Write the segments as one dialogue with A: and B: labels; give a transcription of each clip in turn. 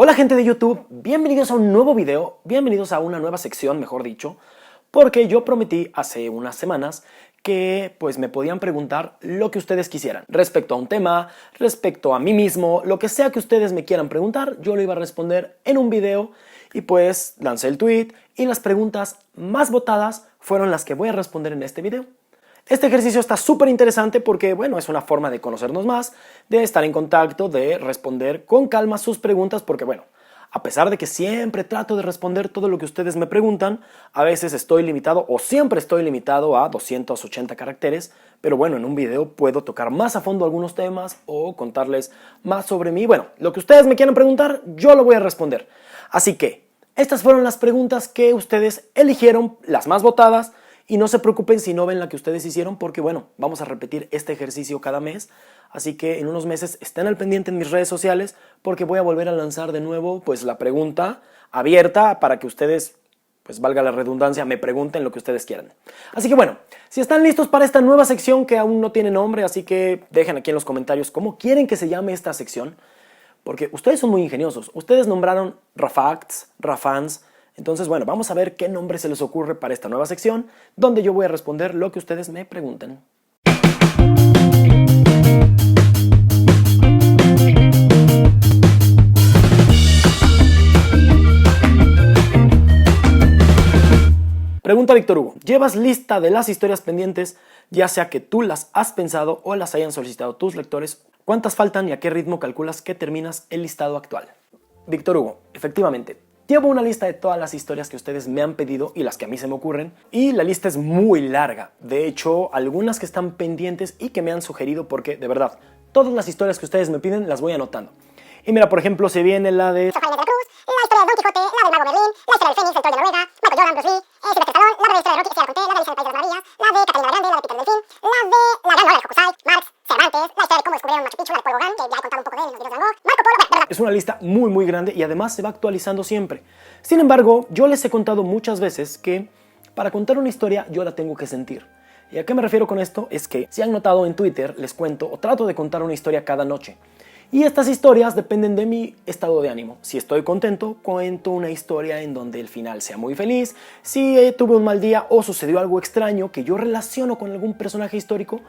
A: Hola gente de YouTube, bienvenidos a un nuevo video, bienvenidos a una nueva sección, mejor dicho, porque yo prometí hace unas semanas que pues me podían preguntar lo que ustedes quisieran, respecto a un tema, respecto a mí mismo, lo que sea que ustedes me quieran preguntar, yo lo iba a responder en un video y pues lancé el tweet y las preguntas más votadas fueron las que voy a responder en este video. Este ejercicio está súper interesante porque, bueno, es una forma de conocernos más, de estar en contacto, de responder con calma sus preguntas, porque, bueno, a pesar de que siempre trato de responder todo lo que ustedes me preguntan, a veces estoy limitado o siempre estoy limitado a 280 caracteres, pero bueno, en un video puedo tocar más a fondo algunos temas o contarles más sobre mí. Bueno, lo que ustedes me quieran preguntar, yo lo voy a responder. Así que, estas fueron las preguntas que ustedes eligieron, las más votadas. Y no se preocupen si no ven la que ustedes hicieron porque, bueno, vamos a repetir este ejercicio cada mes. Así que en unos meses estén al pendiente en mis redes sociales porque voy a volver a lanzar de nuevo pues la pregunta abierta para que ustedes, pues valga la redundancia, me pregunten lo que ustedes quieran. Así que bueno, si están listos para esta nueva sección que aún no tiene nombre, así que dejen aquí en los comentarios cómo quieren que se llame esta sección. Porque ustedes son muy ingeniosos. Ustedes nombraron Rafacts, Rafans. Entonces, bueno, vamos a ver qué nombre se les ocurre para esta nueva sección, donde yo voy a responder lo que ustedes me pregunten. Pregunta Víctor Hugo, ¿llevas lista de las historias pendientes, ya sea que tú las has pensado o las hayan solicitado tus lectores? ¿Cuántas faltan y a qué ritmo calculas que terminas el listado actual? Víctor Hugo, efectivamente. Llevo una lista de todas las historias que ustedes me han pedido y las que a mí se me ocurren, y la lista es muy larga. De hecho, algunas que están pendientes y que me han sugerido porque, de verdad, todas las historias que ustedes me piden las voy anotando. Y mira, por ejemplo, se viene la de
B: San Juan de la Cruz, la historia de Don Quijote, la del Mago Merlín, la historia del Fénix, el Troll de Noruega, Michael Jordan, Bruce Lee, Sylvester Stallone, la breve historia de Rocky, ya la conté, la de Alicia en el País de las Maravillas, la de Catalina la Grande, la de Peter el Delfín, la de la gran novela de Hokusai, Marx, Cervantes, la historia de cómo descubrieron Machu Picchu, la de Paul Gauguin, que ya he contado un poco de él en los videos de Van Gogh, Marco Polo, verdad.
A: Es una lista muy grande y además se va actualizando siempre. Sin embargo, yo les he contado muchas veces que para contar una historia yo la tengo que sentir. ¿Y a qué me refiero con esto? Es que, si han notado en Twitter, les cuento o trato de contar una historia cada noche. Y estas historias dependen de mi estado de ánimo. Si estoy contento, cuento una historia en donde el final sea muy feliz. Si tuve un mal día o sucedió algo extraño que yo relaciono con algún personaje histórico,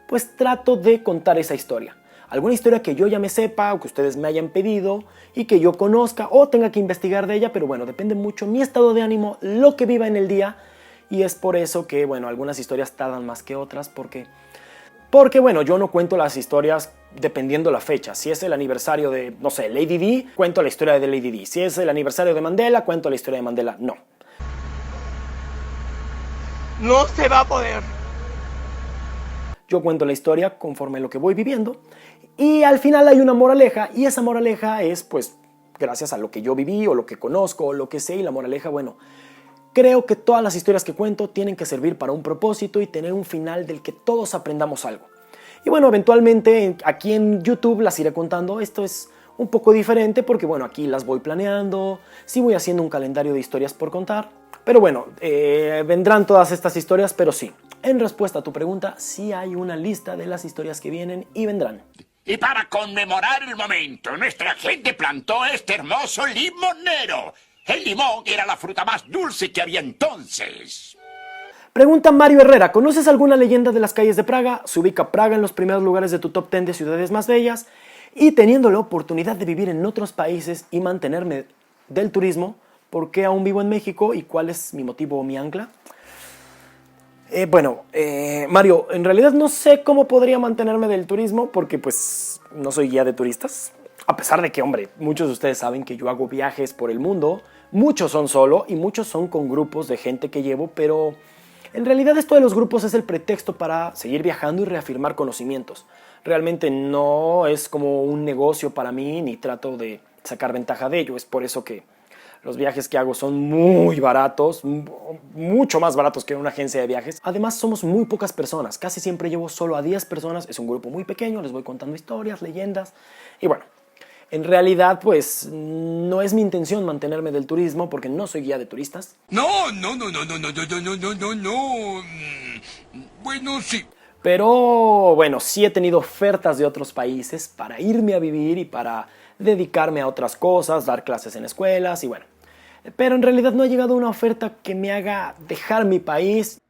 A: pues trato de contar esa historia. Alguna historia que yo ya me sepa o que ustedes me hayan pedido y que yo conozca o tenga que investigar de ella, pero bueno, depende mucho mi estado de ánimo, lo que viva en el día, y es por eso que, bueno, algunas historias tardan más que otras porque bueno, yo no cuento las historias dependiendo la fecha. Si es el aniversario de, no sé, Lady Di, cuento la historia de Lady Di. Si es el aniversario de Mandela, cuento la historia de Mandela. No.
C: No se va a poder.
A: Yo cuento la historia conforme lo que voy viviendo y al final hay una moraleja y esa moraleja es pues gracias a lo que yo viví o lo que conozco o lo que sé, y la moraleja, bueno, creo que todas las historias que cuento tienen que servir para un propósito y tener un final del que todos aprendamos algo. Y bueno, eventualmente aquí en YouTube las iré contando. Esto es un poco diferente porque bueno, aquí las voy planeando, sí voy haciendo un calendario de historias por contar. Pero bueno, vendrán todas estas historias, pero sí, en respuesta a tu pregunta, sí hay una lista de las historias que vienen y vendrán.
D: Y para conmemorar el momento, nuestra gente plantó este hermoso limonero. El limón era la fruta más dulce que había entonces.
A: Pregunta Mario Herrera, ¿conoces alguna leyenda de las calles de Praga? ¿Se ubica Praga en los primeros lugares de tu top 10 de ciudades más bellas? Y teniendo la oportunidad de vivir en otros países y mantenerme del turismo, ¿por qué aún vivo en México y cuál es mi motivo o mi ancla? Mario, en realidad no sé cómo podría mantenerme del turismo porque pues no soy guía de turistas. A pesar de que, hombre, muchos de ustedes saben que yo hago viajes por el mundo, muchos son solo y muchos son con grupos de gente que llevo, pero en realidad esto de los grupos es el pretexto para seguir viajando y reafirmar conocimientos. Realmente no es como un negocio para mí ni trato de sacar ventaja de ello, es por eso que los viajes que hago son muy baratos, mucho más baratos que en una agencia de viajes. Además, somos muy pocas personas. Casi siempre llevo solo a 10 personas. Es un grupo muy pequeño, les voy contando historias, leyendas. Y bueno, en realidad, pues, no es mi intención mantenerme del turismo porque no soy guía de turistas.
D: No. Bueno, sí.
A: Pero, bueno, sí he tenido ofertas de otros países para irme a vivir y para dedicarme a otras cosas, dar clases en escuelas y bueno. Pero en realidad no ha llegado una oferta que me haga dejar mi país.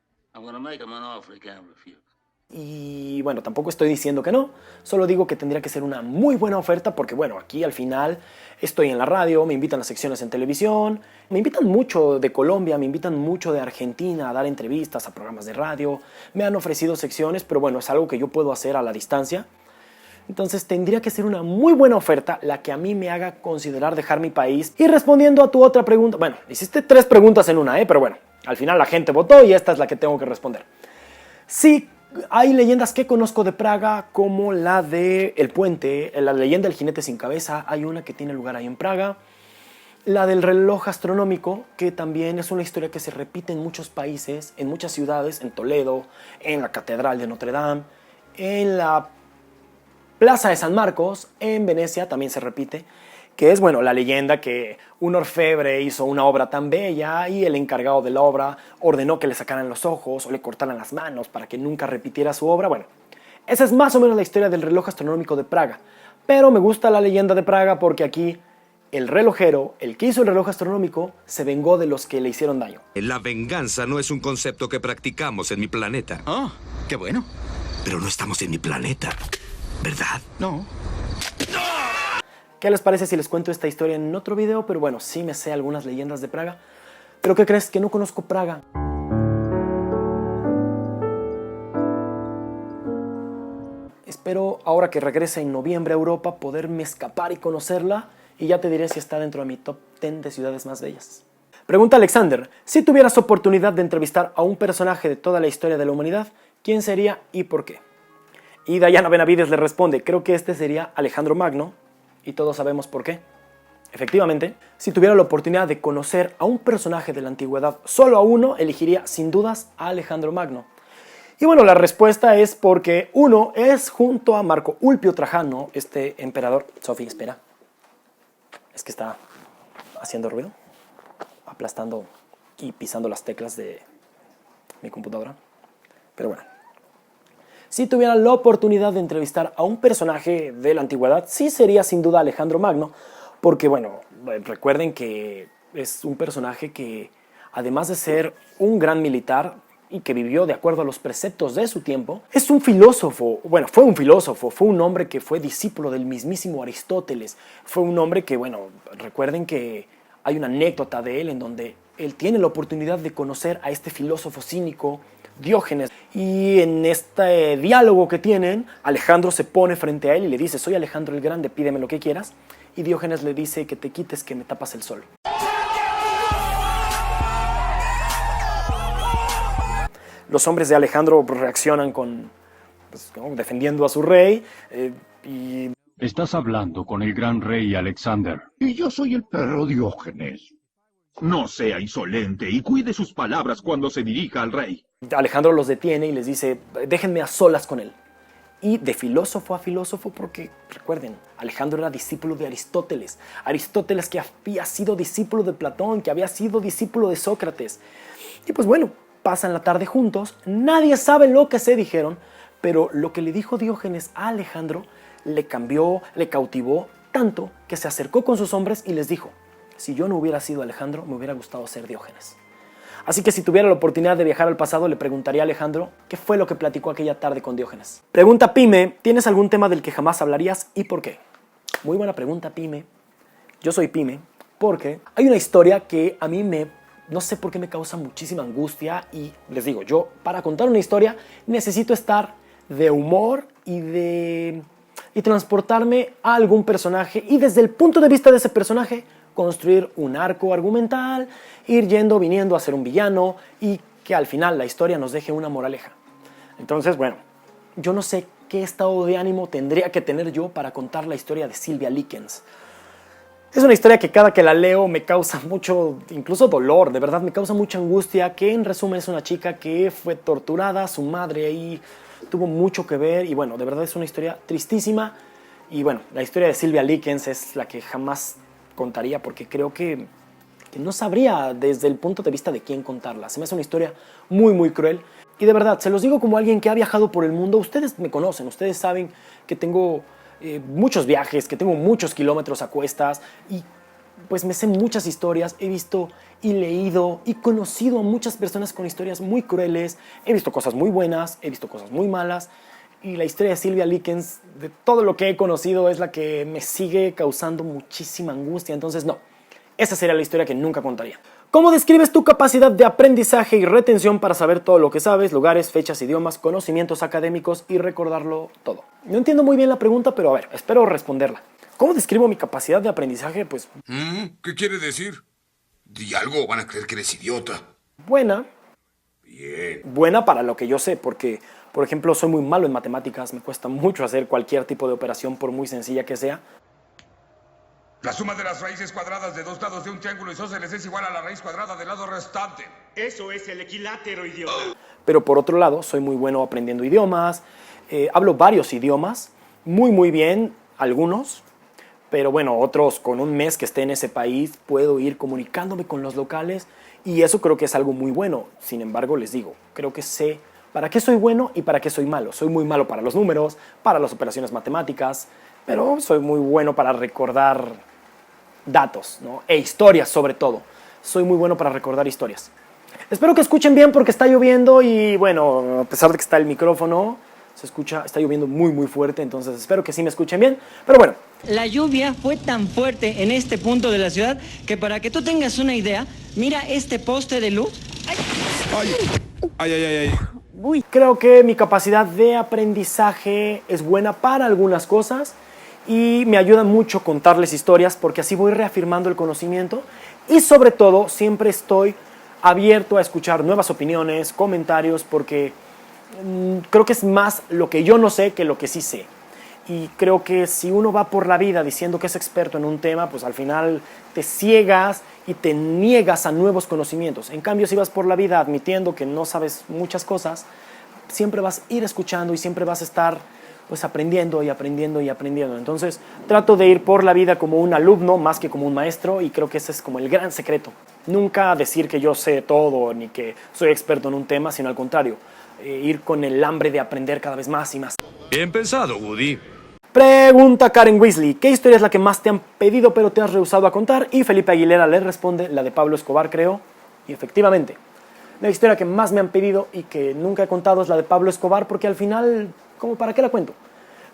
A: Y bueno, tampoco estoy diciendo que no, solo digo que tendría que ser una muy buena oferta porque bueno, aquí al final estoy en la radio, me invitan a secciones en televisión, me invitan mucho de Colombia, me invitan mucho de Argentina a dar entrevistas a programas de radio, me han ofrecido secciones, pero bueno, es algo que yo puedo hacer a la distancia. Entonces tendría que ser una muy buena oferta la que a mí me haga considerar dejar mi país. Y respondiendo a tu otra pregunta, bueno, hiciste 3 preguntas en una, pero bueno, al final la gente votó y esta es la que tengo que responder. Sí, hay leyendas que conozco de Praga como la de El Puente, la leyenda del jinete sin cabeza, hay una que tiene lugar ahí en Praga. La del reloj astronómico, que también es una historia que se repite en muchos países, en muchas ciudades, en Toledo, en la Catedral de Notre Dame, en la Plaza de San Marcos, en Venecia también se repite, que es, bueno, la leyenda que un orfebre hizo una obra tan bella y el encargado de la obra ordenó que le sacaran los ojos o le cortaran las manos para que nunca repitiera su obra. Bueno, esa es más o menos la historia del reloj astronómico de Praga, pero me gusta la leyenda de Praga porque aquí el relojero, el que hizo el reloj astronómico, se vengó de los que le hicieron daño.
E: La venganza no es un concepto que practicamos en mi planeta.
F: Oh, qué bueno.
E: Pero no estamos en mi planeta, ¿verdad?
F: No.
A: ¿Qué les parece si les cuento esta historia en otro video? Pero bueno, sí me sé algunas leyendas de Praga. ¿Pero qué crees? Que no conozco Praga. Espero, ahora que regrese en noviembre a Europa, poderme escapar y conocerla. Y ya te diré si está dentro de mi top 10 de ciudades más bellas. Pregunta Alexander, si tuvieras oportunidad de entrevistar a un personaje de toda la historia de la humanidad, ¿quién sería y por qué? Y Dayana Benavides le responde, creo que este sería Alejandro Magno. Y todos sabemos por qué. Efectivamente, si tuviera la oportunidad de conocer a un personaje de la antigüedad, solo a uno, elegiría sin dudas a Alejandro Magno. Y bueno, la respuesta es porque uno es junto a Marco Ulpio Trajano, este emperador. Sofi, espera. Es que está haciendo ruido, aplastando y pisando las teclas de mi computadora. Pero bueno. Si tuviera la oportunidad de entrevistar a un personaje de la antigüedad, sí sería sin duda Alejandro Magno, porque bueno, recuerden que es un personaje que, además de ser un gran militar y que vivió de acuerdo a los preceptos de su tiempo, es un filósofo, bueno, fue un hombre que fue discípulo del mismísimo Aristóteles, fue un hombre que, bueno, recuerden que hay una anécdota de él en donde él tiene la oportunidad de conocer a este filósofo cínico, Diógenes, y en este diálogo que tienen, Alejandro se pone frente a él y le dice, soy Alejandro el Grande, pídeme lo que quieras, y Diógenes le dice que te quites, que me tapas el sol. Los hombres de Alejandro reaccionan con, pues, ¿no?, defendiendo a su rey, y...
G: Estás hablando con el gran rey Alexander.
H: Y yo soy el perro Diógenes. No sea insolente y cuide sus palabras cuando se dirija al rey.
A: Alejandro los detiene y les dice, déjenme a solas con él. Y de filósofo a filósofo, porque recuerden, Alejandro era discípulo de Aristóteles. Aristóteles que había sido discípulo de Platón, que había sido discípulo de Sócrates. Y pues bueno, pasan la tarde juntos, nadie sabe lo que se dijeron, pero lo que le dijo Diógenes a Alejandro le cambió, le cautivó tanto que se acercó con sus hombres y les dijo, si yo no hubiera sido Alejandro, me hubiera gustado ser Diógenes. Así que si tuviera la oportunidad de viajar al pasado, le preguntaría a Alejandro qué fue lo que platicó aquella tarde con Diógenes. Pregunta Pyme, ¿tienes algún tema del que jamás hablarías y por qué? Muy buena pregunta, Pyme. Yo soy Pyme porque hay una historia que a mí no sé por qué me causa muchísima angustia y les digo, yo para contar una historia necesito estar de humor y transportarme a algún personaje y desde el punto de vista de ese personaje construir un arco argumental, ir yendo, viniendo a ser un villano y que al final la historia nos deje una moraleja. Entonces, bueno, yo no sé qué estado de ánimo tendría que tener yo para contar la historia de Sylvia Likens. Es una historia que cada que la leo me causa mucho, incluso dolor, de verdad me causa mucha angustia, que en resumen es una chica que fue torturada, su madre ahí tuvo mucho que ver y bueno, de verdad es una historia tristísima y bueno, la historia de Sylvia Likens es la que jamás contaría porque creo que no sabría desde el punto de vista de quién contarla. Se me hace una historia muy muy cruel y de verdad, se los digo como alguien que ha viajado por el mundo. Ustedes me conocen, ustedes saben que tengo muchos viajes, que tengo muchos kilómetros a cuestas y pues me sé muchas historias, he visto y leído y conocido a muchas personas con historias muy crueles, he visto cosas muy buenas, he visto cosas muy malas y la historia de Sylvia Likens, de todo lo que he conocido, es la que me sigue causando muchísima angustia, entonces no, esa sería la historia que nunca contaría. ¿Cómo describes tu capacidad de aprendizaje y retención para saber todo lo que sabes, lugares, fechas, idiomas, conocimientos académicos y recordarlo todo? No entiendo muy bien la pregunta, pero a ver, espero responderla. ¿Cómo describo mi capacidad de aprendizaje? Pues
F: ¿Qué quiere decir? Di algo o van a creer que eres idiota.
A: buena.
F: Bien.
A: Buena para lo que yo sé, porque, por ejemplo, soy muy malo en matemáticas, me cuesta mucho hacer cualquier tipo de operación por muy sencilla que sea.
F: La suma de las raíces cuadradas de dos lados de un triángulo isósceles es igual a la raíz cuadrada del lado restante.
C: Eso es el equilátero, idiota.
A: Pero por otro lado, soy muy bueno aprendiendo idiomas, hablo varios idiomas, muy bien, algunos, pero bueno, otros con un mes que esté en ese país puedo ir comunicándome con los locales y eso creo que es algo muy bueno. Sin embargo, les digo, creo que sé para qué soy bueno y para qué soy malo. Soy muy malo para los números, para las operaciones matemáticas, pero soy muy bueno para recordar datos, ¿no? E historias sobre todo. Soy muy bueno para recordar historias. Espero que escuchen bien porque está lloviendo y bueno, a pesar de que está el micrófono, se escucha, está lloviendo muy fuerte, entonces espero que sí me escuchen bien. Pero bueno,
I: La lluvia fue tan fuerte en este punto de la ciudad que para que tú tengas una idea, mira este poste de luz.
A: creo que mi capacidad de aprendizaje es buena para algunas cosas y me ayuda mucho contarles historias porque así voy reafirmando el conocimiento y sobre todo siempre estoy abierto a escuchar nuevas opiniones, comentarios, porque creo que es más lo que yo no sé que lo que sí sé. Y creo que si uno va por la vida diciendo que es experto en un tema, pues al final te ciegas y te niegas a nuevos conocimientos. En cambio, si vas por la vida admitiendo que no sabes muchas cosas, siempre vas a ir escuchando y siempre vas a estar pues aprendiendo y aprendiendo y aprendiendo. Entonces, trato de ir por la vida como un alumno más que como un maestro y creo que ese es como el gran secreto. Nunca decir que yo sé todo ni que soy experto en un tema, sino al contrario, ir con el hambre de aprender cada vez más y más.
E: Bien pensado, Woody.
A: Pregunta Karen Weasley, ¿qué historia es la que más te han pedido pero te has rehusado a contar? Y Felipe Aguilera le responde, la de Pablo Escobar, creo. Y efectivamente, la historia que más me han pedido y que nunca he contado es la de Pablo Escobar porque al final, ¿cómo para qué la cuento?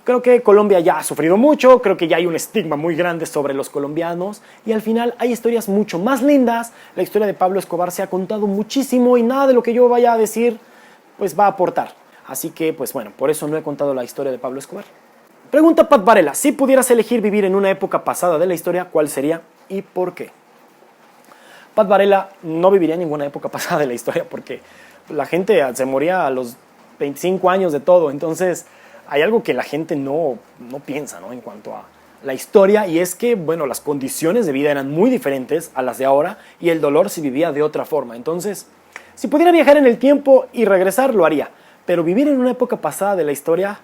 A: Creo que Colombia ya ha sufrido mucho, creo que ya hay un estigma muy grande sobre los colombianos y al final hay historias mucho más lindas. La historia de Pablo Escobar se ha contado muchísimo y nada de lo que yo vaya a decir pues va a aportar. Así que, pues bueno, por eso no he contado la historia de Pablo Escobar. Pregunta Pat Varela, si pudieras elegir vivir en una época pasada de la historia, ¿cuál sería y por qué? Pat Varela no viviría en ninguna época pasada de la historia porque la gente se moría a los 25 años de todo, entonces hay algo que la gente no piensa, ¿no? En cuanto a la historia y es que, bueno, las condiciones de vida eran muy diferentes a las de ahora y el dolor se vivía de otra forma, entonces si pudiera viajar en el tiempo y regresar, lo haría. Pero vivir en una época pasada de la historia,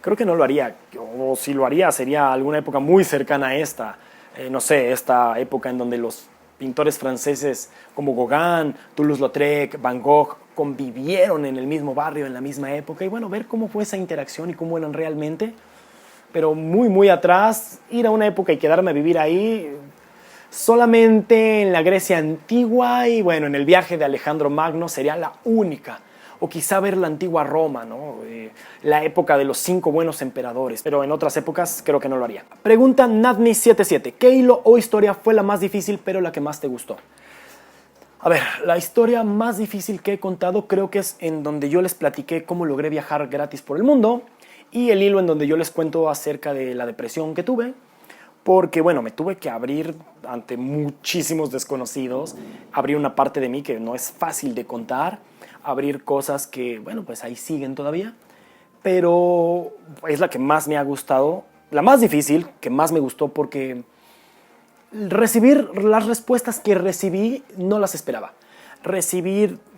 A: creo que no lo haría. O si lo haría, sería alguna época muy cercana a esta. No sé, esta época en donde los pintores franceses como Gauguin, Toulouse-Lautrec, Van Gogh convivieron en el mismo barrio en la misma época. Y bueno, ver cómo fue esa interacción y cómo eran realmente. Pero muy atrás, ir a una época y quedarme a vivir ahí solamente en la Grecia antigua y bueno, en el viaje de Alejandro Magno sería la única. O quizá ver la antigua Roma, ¿no? La época de los 5 buenos emperadores. Pero en otras épocas creo que no lo haría. Pregunta Natni77. ¿Qué hilo o historia fue la más difícil pero la que más te gustó? A ver, la historia más difícil que he contado creo que es en donde yo les platiqué cómo logré viajar gratis por el mundo. Y el hilo en donde yo les cuento acerca de la depresión que tuve. Porque, bueno, me tuve que abrir ante muchísimos desconocidos, abrir una parte de mí que no es fácil de contar, abrir cosas que, bueno, pues ahí siguen todavía, pero es la que más me ha gustado, la más difícil, que más me gustó porque recibir las respuestas que recibí no las esperaba.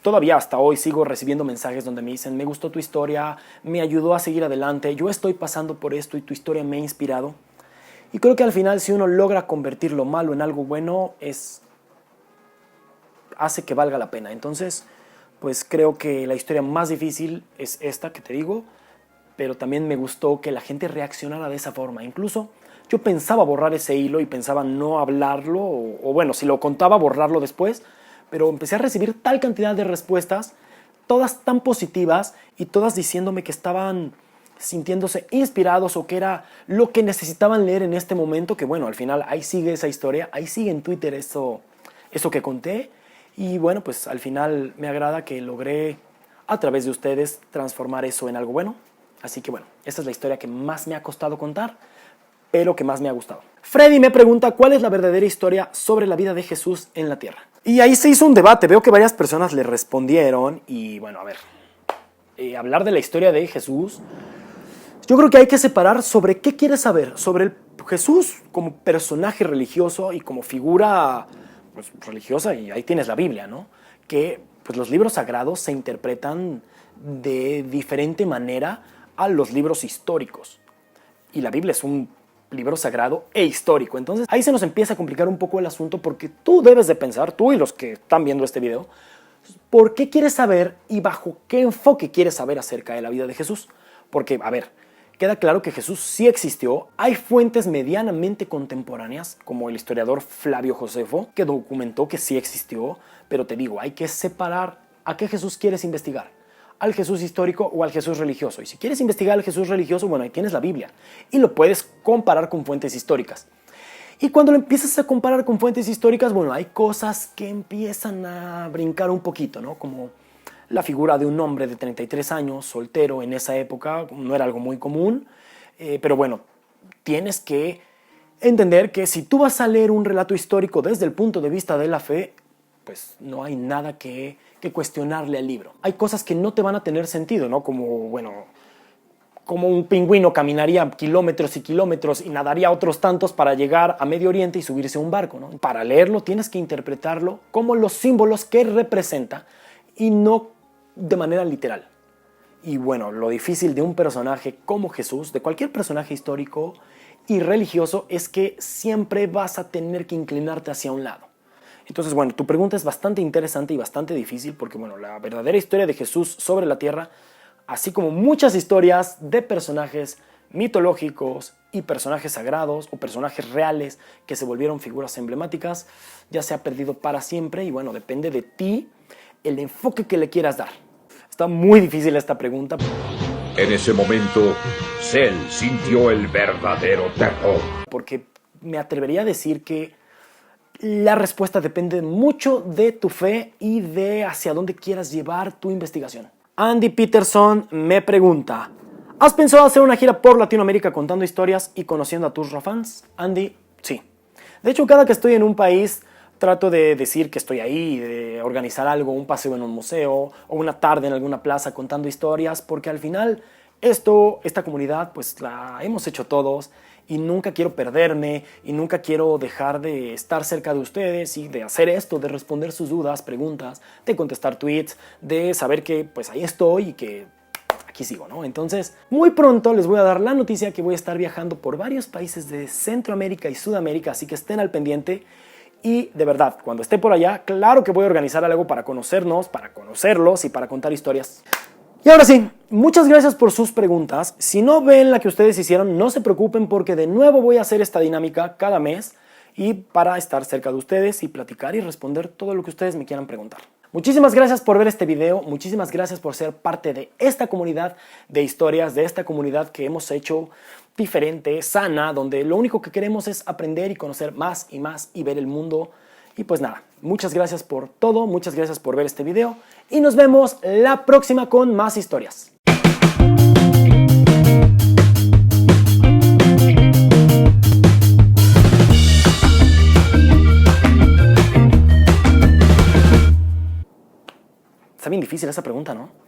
A: Todavía hasta hoy sigo recibiendo mensajes donde me dicen, me gustó tu historia, me ayudó a seguir adelante, yo estoy pasando por esto y tu historia me ha inspirado. Y creo que al final si uno logra convertir lo malo en algo bueno, hace que valga la pena. Entonces, pues creo que la historia más difícil es esta que te digo, pero también me gustó que la gente reaccionara de esa forma. Incluso yo pensaba borrar ese hilo y pensaba no hablarlo, o bueno, si lo contaba, borrarlo después, pero empecé a recibir tal cantidad de respuestas, todas tan positivas y todas diciéndome que estaban sintiéndose inspirados o que era lo que necesitaban leer en este momento, que bueno, al final ahí sigue esa historia, ahí sigue en Twitter eso que conté, y bueno, pues al final me agrada que logré a través de ustedes transformar eso en algo bueno. Así que bueno, esta es la historia que más me ha costado contar, pero que más me ha gustado. Freddy me pregunta cuál es la verdadera historia sobre la vida de Jesús en la tierra. Y ahí se hizo un debate, veo que varias personas le respondieron y bueno, a ver, hablar de la historia de Jesús, yo creo que hay que separar sobre qué quieres saber, sobre el Jesús como personaje religioso y como figura pues, religiosa, y ahí tienes la Biblia, ¿no? Que pues, los libros sagrados se interpretan de diferente manera a los libros históricos. Y la Biblia es un libro sagrado e histórico. Entonces ahí se nos empieza a complicar un poco el asunto porque tú debes de pensar, tú y los que están viendo este video, ¿por qué quieres saber y bajo qué enfoque quieres saber acerca de la vida de Jesús? Porque, a ver, queda claro que Jesús sí existió. Hay fuentes medianamente contemporáneas, como el historiador Flavio Josefo, que documentó que sí existió, pero te digo, hay que separar a qué Jesús quieres investigar, al Jesús histórico o al Jesús religioso. Y si quieres investigar al Jesús religioso, bueno, ahí tienes la Biblia y lo puedes comparar con fuentes históricas. Y cuando lo empiezas a comparar con fuentes históricas, bueno, hay cosas que empiezan a brincar un poquito, ¿no? Como la figura de un hombre de 33 años, soltero en esa época, no era algo muy común, pero bueno, tienes que entender que si tú vas a leer un relato histórico desde el punto de vista de la fe, pues no hay nada que cuestionarle al libro. Hay cosas que no te van a tener sentido, ¿no? Como, bueno, como un pingüino caminaría kilómetros y kilómetros y nadaría otros tantos para llegar a Medio Oriente y subirse a un barco, ¿no? Para leerlo tienes que interpretarlo como los símbolos que representa y no de manera literal. Y bueno, lo difícil de un personaje como Jesús, de cualquier personaje histórico y religioso, es que siempre vas a tener que inclinarte hacia un lado. Entonces, bueno, tu pregunta es bastante interesante y bastante difícil porque, bueno, la verdadera historia de Jesús sobre la tierra, así como muchas historias de personajes mitológicos y personajes sagrados o personajes reales que se volvieron figuras emblemáticas, ya se ha perdido para siempre y, bueno, depende de ti el enfoque que le quieras dar. Está muy difícil esta pregunta.
H: En ese momento, Cell sintió el verdadero terror.
A: Porque me atrevería a decir que la respuesta depende mucho de tu fe y de hacia dónde quieras llevar tu investigación. Andy Peterson me pregunta, ¿has pensado hacer una gira por Latinoamérica contando historias y conociendo a tus fans? Andy, sí. De hecho, cada que estoy en un país, trato de decir que estoy ahí, de organizar algo, un paseo en un museo o una tarde en alguna plaza contando historias, porque al final esta comunidad pues la hemos hecho todos y nunca quiero perderme y nunca quiero dejar de estar cerca de ustedes y de hacer esto, de responder sus dudas, preguntas, de contestar tweets, de saber que pues ahí estoy y que aquí sigo, ¿no? Entonces, muy pronto les voy a dar la noticia que voy a estar viajando por varios países de Centroamérica y Sudamérica, así que estén al pendiente. Y de verdad, cuando esté por allá, claro que voy a organizar algo para conocernos, para conocerlos y para contar historias. Y ahora sí, muchas gracias por sus preguntas. Si no ven la que ustedes hicieron, no se preocupen porque de nuevo voy a hacer esta dinámica cada mes y para estar cerca de ustedes y platicar y responder todo lo que ustedes me quieran preguntar. Muchísimas gracias por ver este video, muchísimas gracias por ser parte de esta comunidad de historias, de esta comunidad que hemos hecho diferente, sana, donde lo único que queremos es aprender y conocer más y ver el mundo. Y pues nada, muchas gracias por todo, muchas gracias por ver este video y nos vemos la próxima con más historias. Está bien difícil esa pregunta, ¿no?